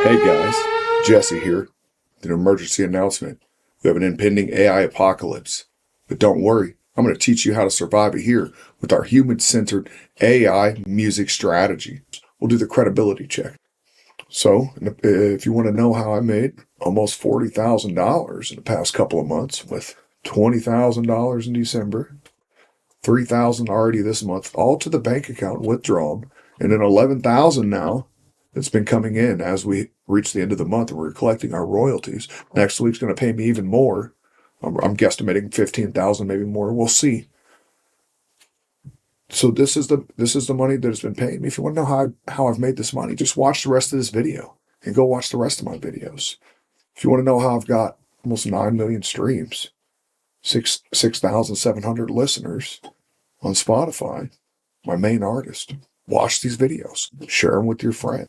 Hey guys, Jesse here. An emergency announcement. We have an impending AI apocalypse. But don't worry, I'm going to teach you how to survive it here with our human-centered AI music strategy. We'll do the credibility check. So, if you want to know how I made almost $40,000 in the past couple of months with $20,000 in December, $3,000 already this month, all to the bank account withdrawn, and then $11,000 now that's been coming in as we reach the end of the month and we're collecting our royalties. Next week's going to pay me even more. I'm guesstimating 15,000, maybe more. We'll see. So this is the money that has been paying me. If you want to know how I've made this money, just watch the rest of this video and go watch the rest of my videos. If you want to know how I've got almost 9 million streams, 6,700 listeners on Spotify, my main artist, watch these videos. Share them with your friend.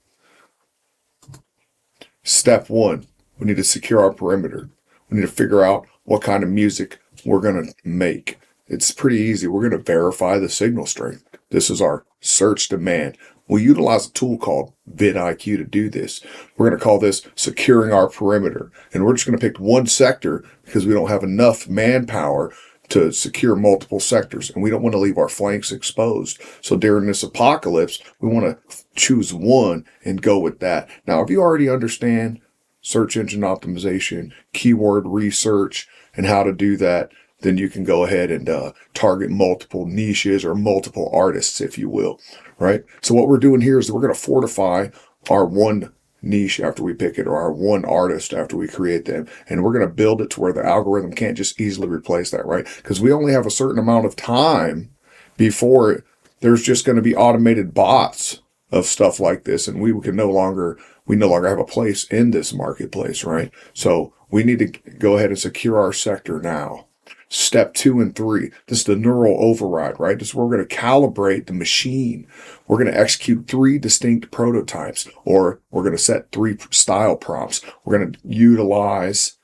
Step one, we need to secure our perimeter. We need to figure out what kind of music we're going to make. It's pretty easy. We're going to verify the signal strength. This is our search demand. We utilize a tool called vidIQ to do this. We're going to call this securing our perimeter. And we're just going to pick one sector because we don't have enough manpower to secure multiple sectors, and we don't want to leave our flanks exposed. So during this apocalypse, we want to choose one and go with that. Now, if you already understand search engine optimization, keyword research, and how to do that, then you can go ahead and target multiple niches or multiple artists, if you will, right? So what we're doing here is we're going to fortify our one niche after we pick it, or our one artist after we create them, and we're going to build it to where the algorithm can't just easily replace that, right? Because we only have a certain amount of time before there's just going to be automated bots of stuff like this, and we no longer have a place in this marketplace, right? So we need to go ahead and secure our sector now. Step 2 and 3, this is the neural override, right? This is where we're going to calibrate the machine. We're going to execute 3 distinct prototypes, or we're going to set 3 style prompts. We're going to utilize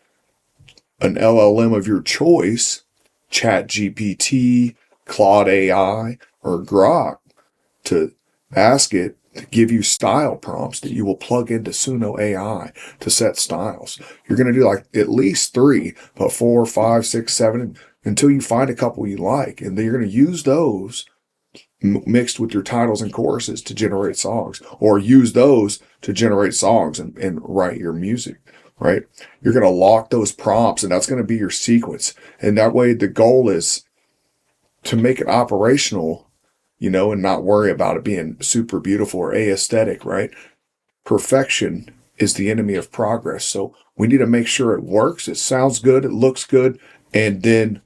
an LLM of your choice, ChatGPT, Claude AI, or Grok, to ask it to give you style prompts that you will plug into Suno AI to set styles. You're going to do like at least 3, but 4, 5, 6, 7, until you find a couple you like. And then you're going to use those mixed with your titles and choruses to generate songs, or use those to generate songs and write your music, right? You're going to lock those prompts, and that's going to be your sequence. And that way the goal is to make it operational, and not worry about it being super beautiful or aesthetic, right? Perfection is the enemy of progress. So we need to make sure it works, it sounds good, it looks good, and it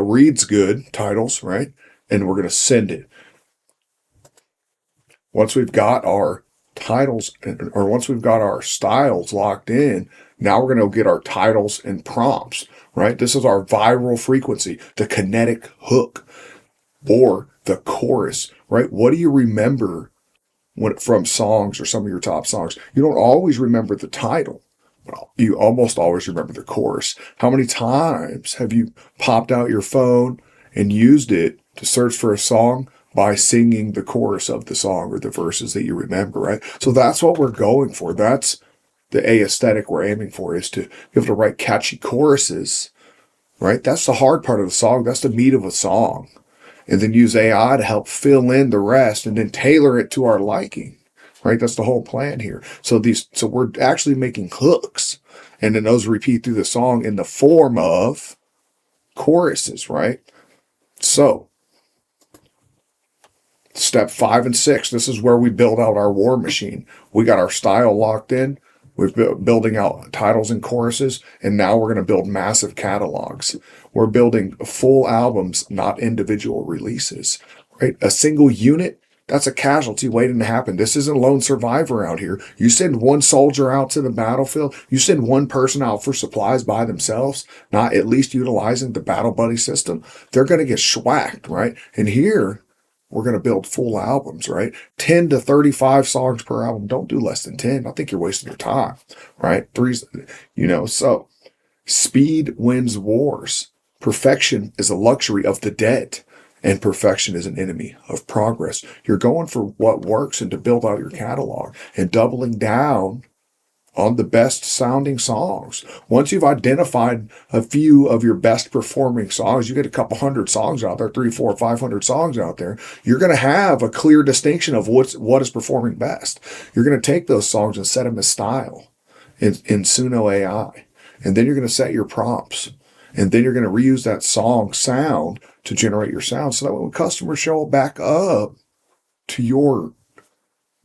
reads good, titles, right? And we're going to send it. Once we've got our titles, or once we've got our styles locked in, now we're going to get our titles and prompts, right? This is our viral frequency, the kinetic hook, or the chorus, right? What do you remember from songs or some of your top songs? You don't always remember the title, but you almost always remember the chorus. How many times have you popped out your phone and used it to search for a song by singing the chorus of the song or the verses that you remember, right? So that's what we're going for. That's the aesthetic we're aiming for, is to be able to write catchy choruses, right? That's the hard part of the song. That's the meat of a song. And then use AI to help fill in the rest and then tailor it to our liking, right? That's the whole plan here. So we're actually making hooks, and then those repeat through the song in the form of choruses, right? So step 5 and 6, this is where we build out our war machine. We got our style locked in. We're building out titles and choruses, and now we're going to build massive catalogs. We're building full albums, not individual releases, right? A single unit, that's a casualty waiting to happen. This isn't lone survivor out here. You send one soldier out to the battlefield, you send one person out for supplies by themselves, not at least utilizing the battle buddy system, they're going to get schwacked, right? And here, we're going to build full albums, right? 10 to 35 songs per album. Don't do less than 10. I think you're wasting your time, right? So speed wins wars. Perfection is a luxury of the dead. And perfection is an enemy of progress. You're going for what works and to build out your catalog and doubling down on the best sounding songs. Once you've identified a few of your best performing songs, you get a couple hundred songs out there, 300, 400, 500 songs out there, you're going to have a clear distinction of what is performing best. You're going to take those songs and set them as style in Suno AI. And then you're going to set your prompts. And then you're going to reuse that song sound to generate your sound. So that when customers show back up to your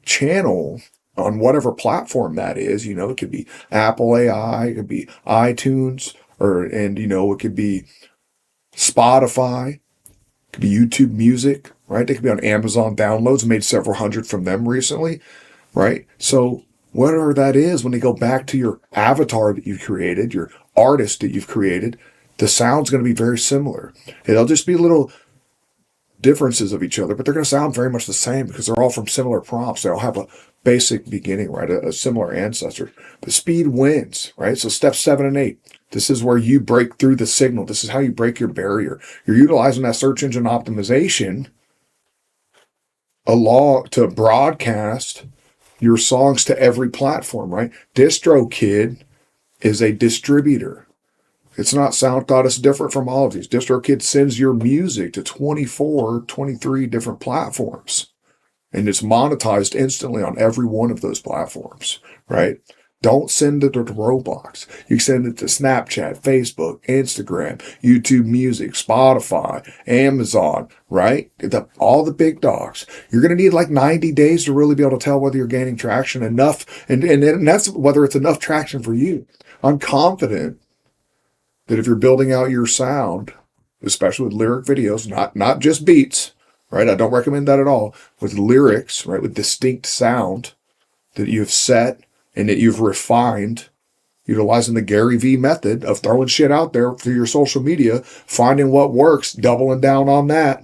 channel on whatever platform that is, it could be Apple AI, it could be iTunes, it could be Spotify, it could be YouTube Music, right? They could be on Amazon Downloads, made several hundred from them recently, right? So whatever that is, when they go back to your avatar that you've created, your artist that you've created, the sound's going to be very similar. It'll just be little differences of each other, but they're going to sound very much the same because they're all from similar prompts. They all have a basic beginning, right? A similar ancestor. But speed wins, right? So steps 7 and 8. This is where you break through the signal. This is how you break your barrier. You're utilizing that search engine optimization to broadcast your songs to every platform, right? DistroKid is a distributor. It's not SoundCloud. It's different from all of these. DistroKid sends your music to 24, 23 different platforms. And it's monetized instantly on every one of those platforms, right? Don't send it to Roblox. You send it to Snapchat, Facebook, Instagram, YouTube Music, Spotify, Amazon, right? All the big dogs. You're going to need like 90 days to really be able to tell whether you're gaining traction enough. And that's whether it's enough traction for you. I'm confident that if you're building out your sound, especially with lyric videos, not just beats, right? I don't recommend that at all. With lyrics, right? With distinct sound that you've set and that you've refined, utilizing the Gary V method of throwing shit out there through your social media, finding what works, doubling down on that.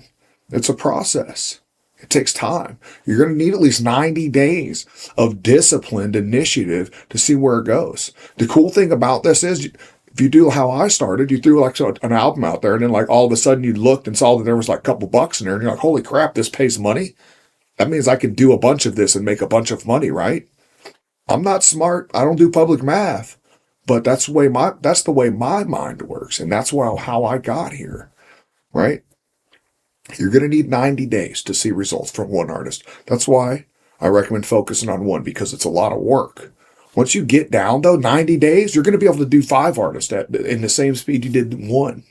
It's a process. It takes time. You're going to need at least 90 days of disciplined initiative to see where it goes. The cool thing about this is, if you do how I started, you threw like an album out there and then like all of a sudden you looked and saw that there was like a couple bucks in there and you're like, holy crap, this pays money. That means I can do a bunch of this and make a bunch of money, right? I'm not smart. I don't do public math, but that's the way my mind works. And that's how I got here, right? You're going to need 90 days to see results from one artist. That's why I recommend focusing on one, because it's a lot of work. Once you get down, though, 90 days, you're going to be able to do 5 artists in the same speed you did one,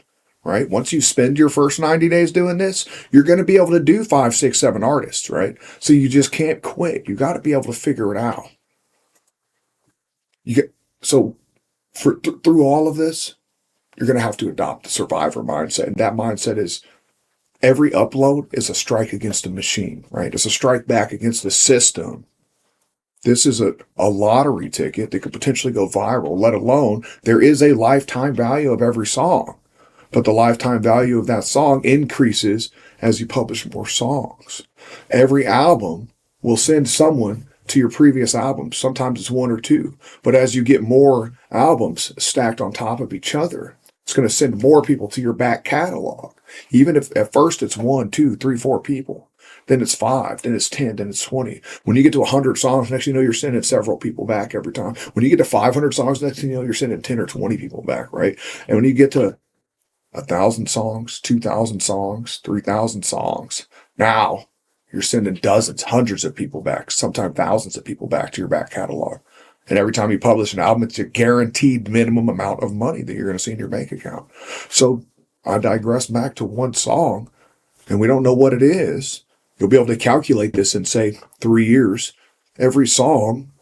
right? Once you spend your first 90 days doing this, you're going to be able to do 5, 6, 7 artists, right? So you just can't quit. You got to be able to figure it out. Through all of this, you're going to have to adopt the survivor mindset. And that mindset is every upload is a strike against the machine, right? It's a strike back against the system. This is a lottery ticket that could potentially go viral, let alone there is a lifetime value of every song. But the lifetime value of that song increases as you publish more songs. Every album will send someone to your previous albums. Sometimes it's 1 or 2. But as you get more albums stacked on top of each other, it's going to send more people to your back catalog. Even if at first it's 1, 2, 3, 4 people. Then it's 5, then it's 10, then it's 20. When you get to 100 songs, next thing you know, you're sending several people back every time. When you get to 500 songs, next thing you know, you're sending 10 or 20 people back, right? And when you get to 1,000 songs, 2,000 songs, 3,000 songs, now you're sending dozens, hundreds of people back, sometimes thousands of people back to your back catalog. And every time you publish an album, it's a guaranteed minimum amount of money that you're going to see in your bank account. So I digress back to one song, and we don't know what it is. You'll be able to calculate this in, say, 3 years. Every song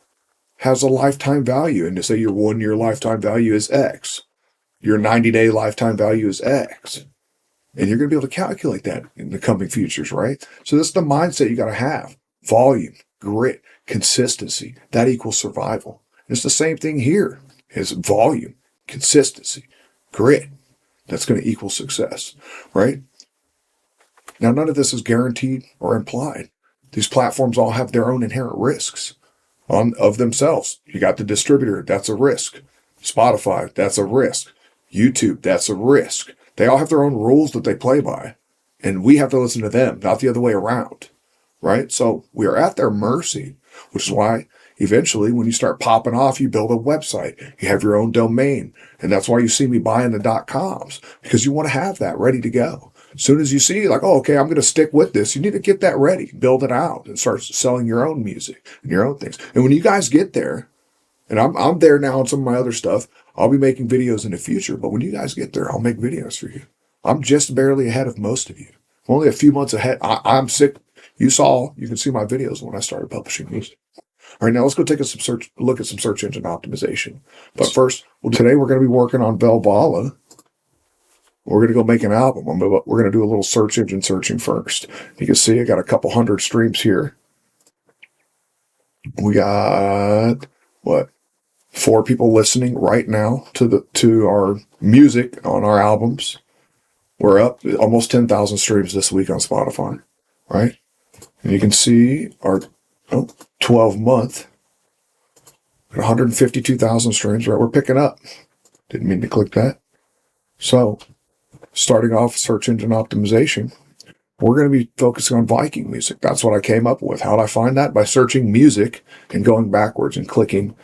has a lifetime value. And to say your 1-year lifetime value is X. Your 90-day lifetime value is X. And you're going to be able to calculate that in the coming futures, right? So this is the mindset you got to have. Volume, grit, consistency. That equals survival. And it's the same thing here. It's volume, consistency, grit. That's going to equal success, right? Now, none of this is guaranteed or implied. These platforms all have their own inherent risks of themselves. You got the distributor, that's a risk. Spotify, that's a risk. YouTube, that's a risk. They all have their own rules that they play by. and we have to listen to them, not the other way around, right? So we are at their mercy, which is why eventually when you start popping off, you build a website, you have your own domain. And that's why you see me buying the .coms, because you want to have that ready to go. As soon as you see like, oh, okay, I'm going to stick with this, you need to get that ready, build it out, and start selling your own music and your own things. And when you guys get there, and I'm there now on some of my other stuff, I'll be making videos in the future, but when you guys get there, I'll make videos for you. I'm just barely ahead of most of you. I'm only a few months ahead. I'm sick. You can see my videos when I started publishing music. All right, now let's go take a look at some search engine optimization. But first, today we're going to be working on Velvala. We're going to go make an album, but we're going to do a little search engine searching first. You can see I got a couple hundred streams here. We got, what, 4 people listening right now to our music on our albums. We're up almost 10,000 streams this week on Spotify, right? And you can see our 12-month, 152,000 streams, right? We're picking up. Didn't mean to click that. So, starting off search engine optimization, we're going to be focusing on Viking music. That's what I came up with. How did I find that? By searching music and going backwards and clicking.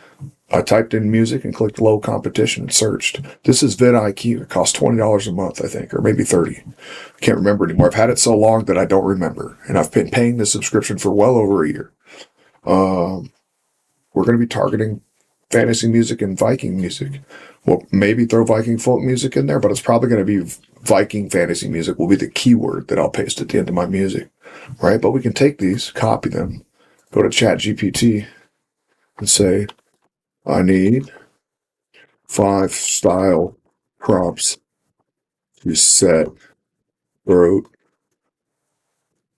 I typed in music and clicked low competition and searched. This is vidIQ. It costs $20 a month, I think, or maybe $30. I can't remember anymore. I've had it so long that I don't remember. And I've been paying this subscription for well over a year. We're going to be targeting fantasy music and Viking music. We'll maybe throw Viking folk music in there, but it's probably going to be Viking fantasy music will be the keyword that I'll paste at the end of my music, right? But we can take these, copy them, go to ChatGPT and say, I need 5 style prompts to set throat,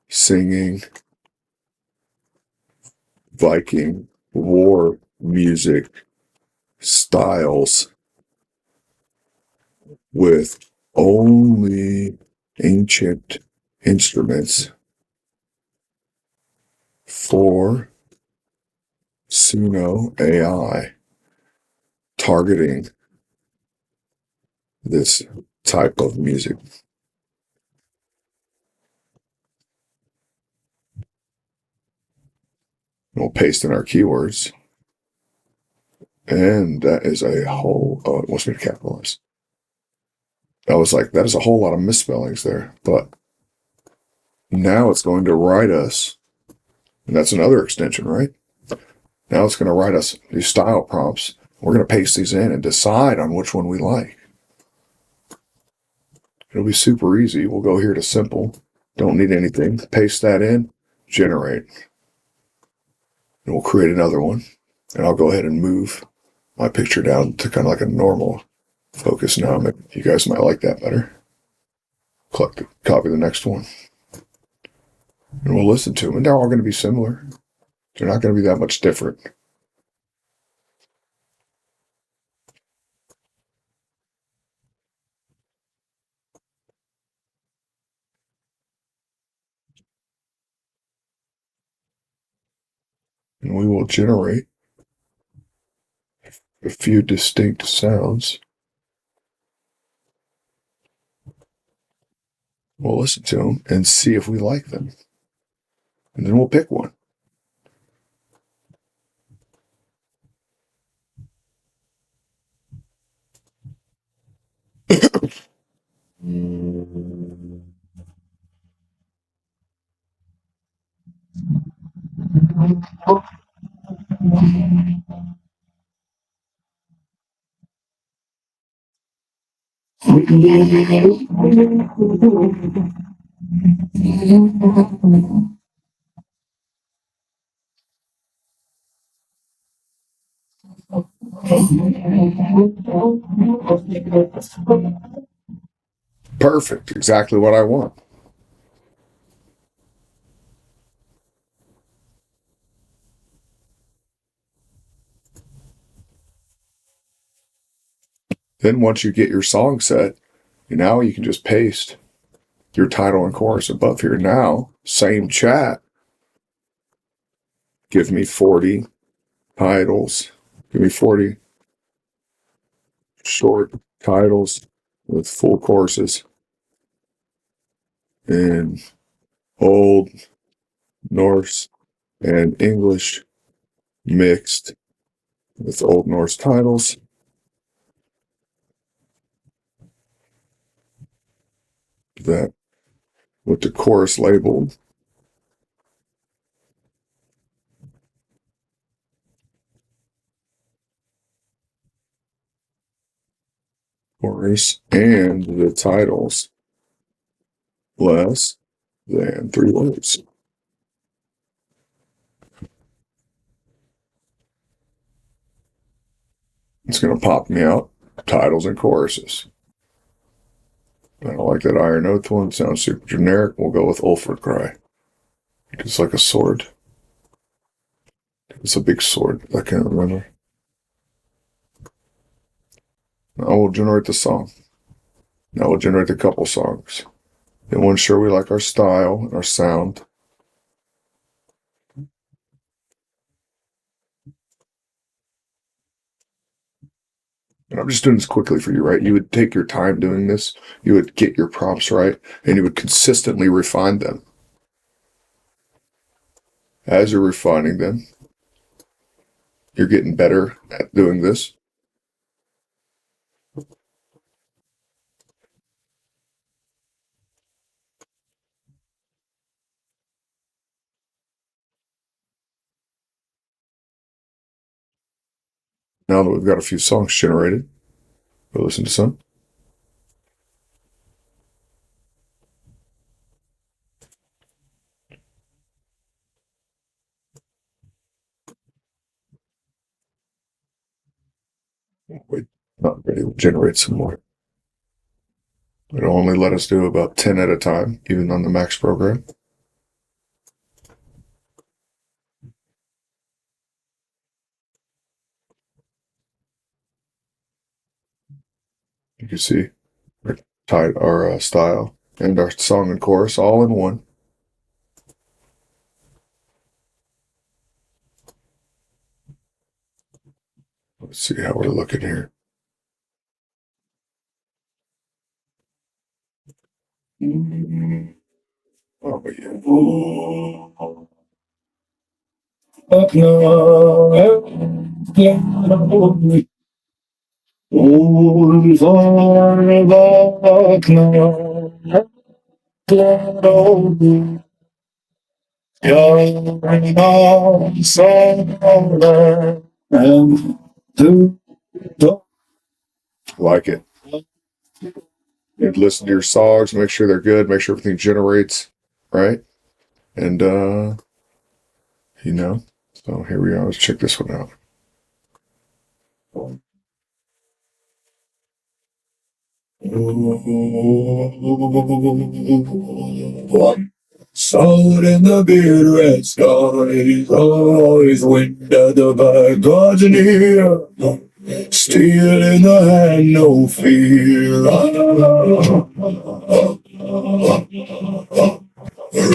singing, Viking war music styles with only ancient instruments for Suno AI, targeting this type of music. We'll paste in our keywords. And that is a whole, oh, it wants me to capitalize. I was like, that is a whole lot of misspellings there. But now it's going to write us, and that's another extension, right? Now it's going to write us these style prompts. We're going to paste these in and decide on which one we like. It'll be super easy. We'll go here to simple. Don't need anything. Paste that in, generate. And we'll create another one. And I'll go ahead and move my picture down to kind of like a normal focus now. Maybe you guys might like that better. Copy the next one. And we'll listen to them. And they're all going to be similar. They're not going to be that much different. And we will generate a few distinct sounds. We'll listen to them and see if we like them. And then we'll pick one. Perfect. Exactly what I want. Then once you get your song set, now you can just paste your title and chorus above here. Now, same chat. Give me 40 titles. Give me 40 short titles with full courses in Old Norse and English mixed with Old Norse titles. That with the chorus labeled chorus and the titles less than 3 words. It's going to pop me out titles and choruses. I don't like that Iron Oath one. It sounds super generic. We'll go with Ulford Cry. It's like a sword. It's a big sword. I can't remember. Now we'll generate the song. Now we'll generate a couple songs. Then we'll ensure we like our style and our sound. And I'm just doing this quickly for you, right? You would take your time doing this. You would get your prompts right, and you would consistently refine them. As you're refining them, you're getting better at doing this. Now that we've got a few songs generated, we'll listen to some. Wait, not ready. We'll generate some more. It'll only let us do about 10 at a time, even on the Max program. You can see our style and our song and chorus all in one. Let's see how we're looking here. Oh, yeah. Up now, like it. You listen to your songs, make sure they're good, make sure everything generates, right? And, so here we are. Let's check this one out. Salt in the big red skies, always wind at the back, God's near. Steel in the hand, no fear.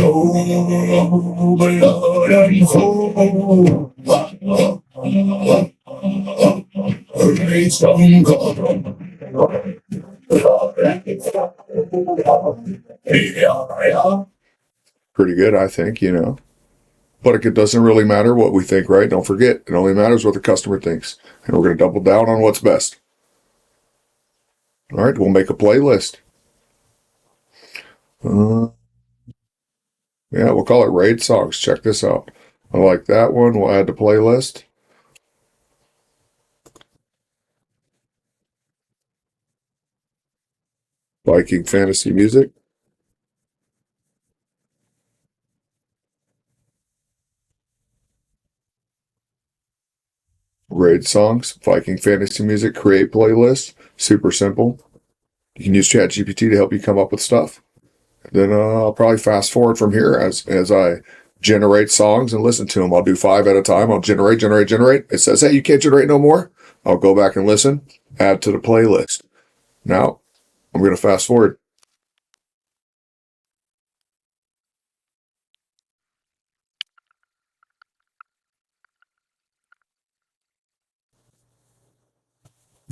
Roll blood and foam. Raise some God. Pretty good, I think. But it doesn't really matter what we think, right? Don't forget, it only matters what the customer thinks. And we're going to double down on what's best. All right, we'll make a playlist. Yeah, we'll call it Raid Songs. Check this out. I like that one. We'll add to playlist. Viking Fantasy Music. Raid Songs, Viking Fantasy Music, create playlist. Super simple. You can use ChatGPT to help you come up with stuff. Then I'll probably fast forward from here as I generate songs and listen to them. I'll do 5 at a time. I'll generate. It says, hey, you can't generate no more. I'll go back and listen, add to the playlist. Now, I'm going to fast forward.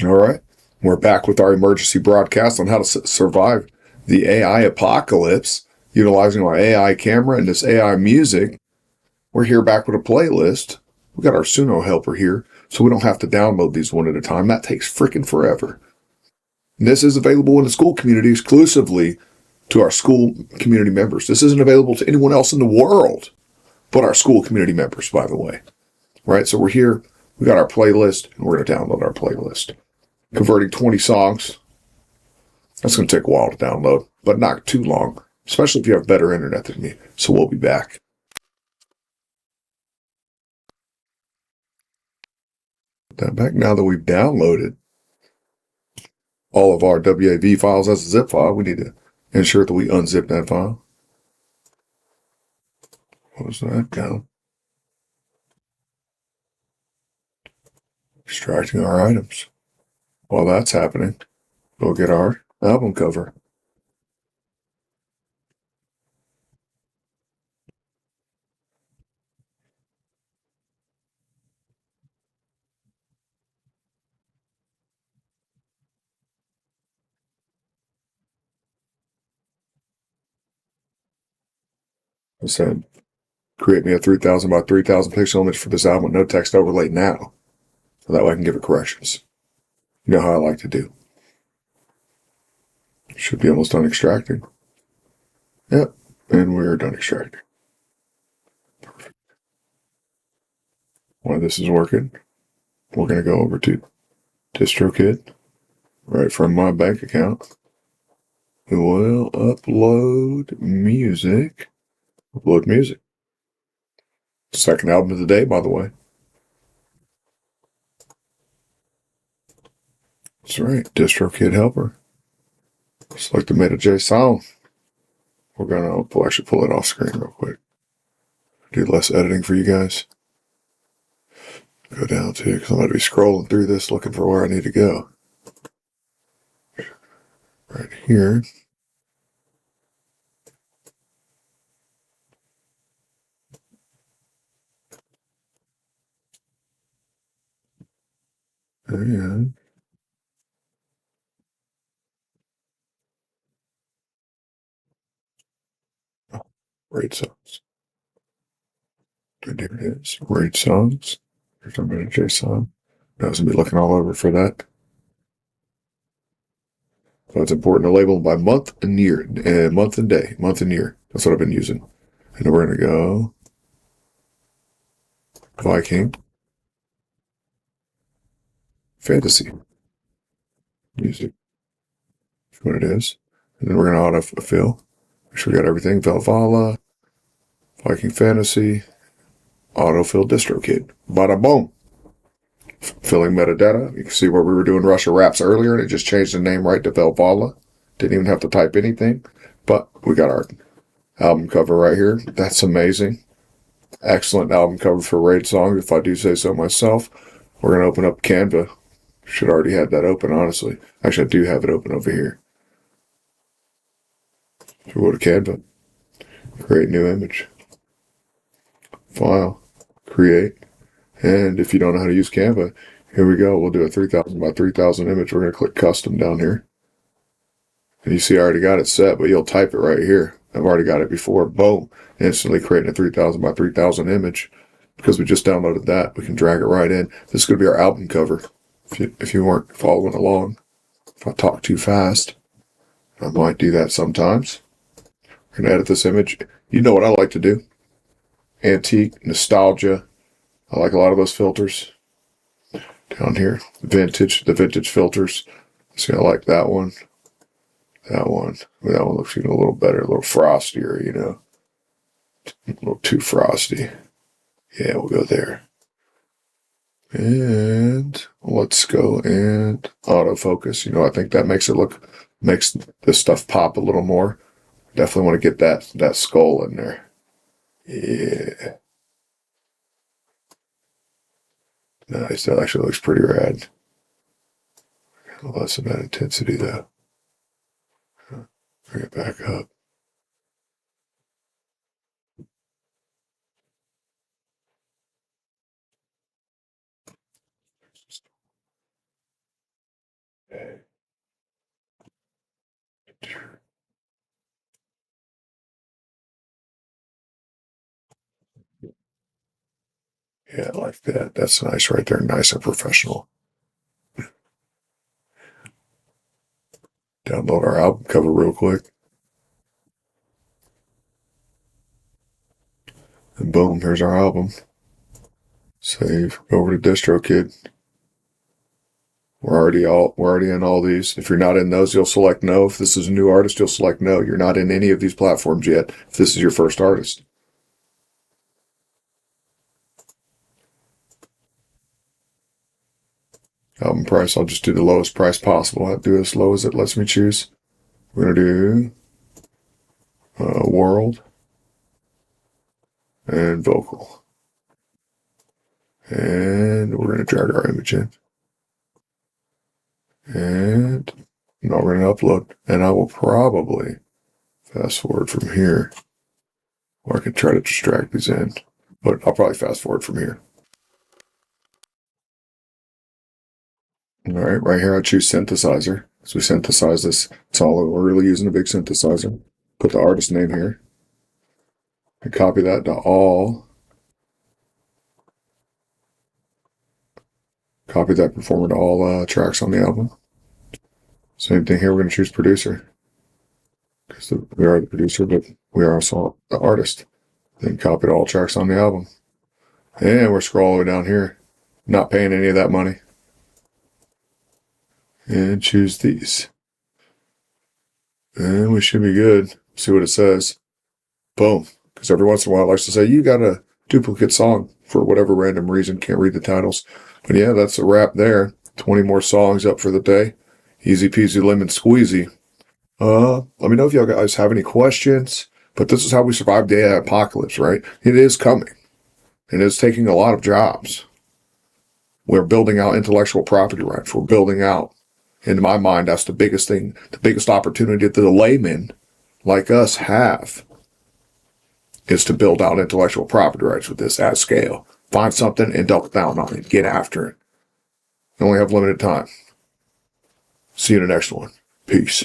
All right. We're back with our emergency broadcast on how to survive the AI apocalypse. utilizing our AI camera and this AI music. We're here back with a playlist. We got our Suno helper here, so we don't have to download these one at a time. That takes freaking forever. And this is available in the school community exclusively to our school community members. This isn't available to anyone else in the world but our school community members, by the way. Right? So we're here. We got our playlist, and we're going to download our playlist. Converting 20 songs. That's going to take a while to download, but not too long, especially if you have better internet than me. So we'll be back. That back now that we've downloaded all of our WAV files as a zip file, we need to ensure that we unzip that file. What was that down? Extracting our items. While that's happening, we'll get our album cover. I said, create me a 3000 by 3000 pixel image for this album with no text overlay now. So that way I can give it corrections. You know how I like to do. Should be almost done extracting. Yep. And we're done extracting. Perfect. While this is working, we're going to go over to DistroKid, right from my bank account. We will upload music. Upload music. Second album of the day, by the way. That's right, DistroKid helper. Select the Meta J song. We're going to actually pull it off screen real quick. Do less editing for you guys. Go down to, because I'm going to be scrolling through this looking for where I need to go. Right here. And rate songs. And here it is. Rate songs. Here's our Meta J song. I was going to be looking all over for that. So it's important to label them by month and year, month and day, month and year. That's what I've been using. And we're going to go Viking Fantasy Music. That's what it is. And then we're going to autofill. Make sure we got everything. Valhalla, Viking Fantasy, autofill DistroKid. Bada boom. Filling metadata. You can see where we were doing Russia Raps earlier, and it just changed the name right to Valhalla. Didn't even have to type anything. But we got our album cover right here. That's amazing. Excellent album cover for Raid Song, if I do say so myself. We're going to open up Canva. Should already have that open, honestly. Actually, I do have it open over here. So go to Canva. Create new image. File. Create. And if you don't know how to use Canva, here we go. We'll do a 3000 by 3000 image. We're going to click custom down here. And you see I already got it set, but you'll type it right here. I've already got it before. Boom. Instantly creating a 3000 by 3000 image. Because we just downloaded that, we can drag it right in. This is going to be our album cover. If you weren't following along. If I talk too fast, I might do that sometimes. We're going to edit this image. You know what I like to do. Antique, nostalgia. I like a lot of those filters. Down here, vintage, the vintage filters. See, I like that one. That one. That one looks even a little better, a little frostier, you know. A little too frosty. Yeah, we'll go there. And let's go and autofocus. You know, I think that makes this stuff pop a little more. Definitely want to get that skull in there. Yeah. Nice. That actually looks pretty rad. Less of that intensity though. Bring it back up. like that. That's nice right there. Nice and professional. Download our album cover real quick. And boom, here's our album. Save. Go over to DistroKid. We're already in all these. If you're not in those, you'll select no. If this is a new artist, you'll select no. You're not in any of these platforms yet. If this is your first artist. Album price, I'll just do the lowest price possible. I'll do as low as it lets me choose. We're going to do world and vocal. And we're going to drag our image in. And now we're going to upload. And I will probably fast forward from here. Or I can try to just drag these in. But I'll probably fast forward from here. All right here I choose synthesizer. So we synthesize this. It's all we're really using a big synthesizer. Put the artist name here. And copy that to all. Copy that performer to all tracks on the album. Same thing here, we're going to choose producer. Because we are the producer, but we are also the artist. Then copy to all tracks on the album. And we're scrolling all the way down here. Not paying any of that money. And choose these. And we should be good. See what it says. Boom. Because every once in a while it likes to say, you got a duplicate song for whatever random reason. Can't read the titles. But yeah, that's a wrap there. 20 more songs up for the day. Easy peasy lemon squeezy. Let me know if y'all guys have any questions. But this is how we survive the AI apocalypse, right? It is coming. And it's taking a lot of jobs. We're building out intellectual property rights. We're building out. In my mind, that's the biggest thing, the biggest opportunity that the laymen like us have is to build out intellectual property rights with this at scale. Find something and double down on it. Get after it. You only have limited time. See you in the next one. Peace.